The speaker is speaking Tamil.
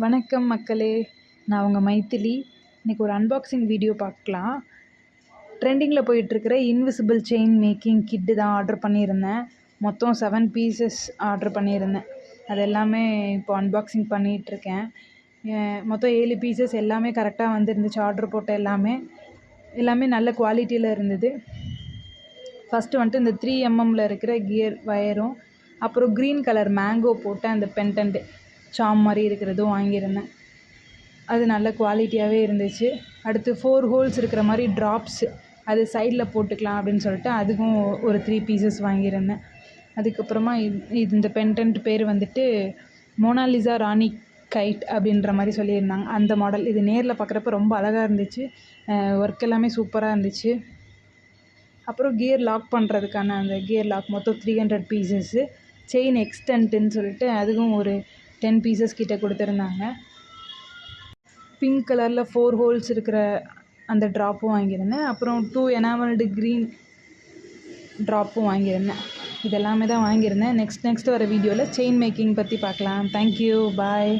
வணக்கம் மக்களே! நான் உங்க மைதிலி. இன்னைக்கு ஒரு அன்பாக்சிங் வீடியோ பார்க்கலாம். ட்ரெண்டிங்கில போயிட்டுருக்கிற இன்விசிபிள் செயின் மேக்கிங் கிட்டு தான் ஆர்டர் பண்ணியிருந்தேன். மொத்தம் 7 பீசஸ் ஆர்டர் பண்ணியிருந்தேன். அது எல்லாமே இப்போ அன்பாக்சிங் பண்ணிகிட்ருக்கேன். மொத்தம் 7 பீசஸ் எல்லாமே கரெக்டாக வந்துருந்துச்சு. ஆர்டர் போட்ட எல்லாமே நல்ல குவாலிட்டியில் இருந்தது. ஃபஸ்ட்டு வந்துட்டு இந்த 3 mmல இருக்கிற கியர் வயரும், அப்புறம் க்ரீன் கலர் மேங்கோ போட்ட அந்த பெண்டன்ட் சாம் மாதிரி இருக்கிறதும் வாங்கியிருந்தேன். அது நல்ல குவாலிட்டியாகவே இருந்துச்சு. அடுத்து 4 ஹோல்ஸ் இருக்கிற மாதிரி ட்ராப்ஸ், அது சைடில் போட்டுக்கலாம் அப்படின்னு சொல்லிட்டு அதுக்கும் ஒரு 3 பீசஸ் வாங்கியிருந்தேன். அதுக்கப்புறமா இந்த பெண்டன்ட் பேர் வந்துட்டு மோனாலிசா ராணி கைட் அப்படின்ற மாதிரி சொல்லியிருந்தாங்க. அந்த மாடல் இது நேரில் பார்க்குறப்ப ரொம்ப அழகாக இருந்துச்சு. ஒர்க் எல்லாமே சூப்பராக இருந்துச்சு. அப்புறம் கியர் லாக் பண்ணுறதுக்கான அந்த கியர் லாக் மொத்தம் 300 பீசஸ்ஸு. செயின் எக்ஸ்டென்ட்டுன்னு சொல்லிட்டு அதுவும் ஒரு 10 பீசஸ் கிட்ட கொடுத்துருந்தாங்க. பிங்க் கலரில் 4 ஹோல்ஸ் இருக்கிற அந்த ட்ராப்பும் வாங்கியிருந்தேன். அப்புறம் 2 எனாமல்டு க்ரீன் ட்ராப்பும் வாங்கியிருந்தேன். இதெல்லாமே தான் வாங்கியிருந்தேன். நெக்ஸ்ட் வர வீடியோவில் செயின் மேக்கிங் பற்றி பார்க்கலாம். தேங்க்யூ, பாய்.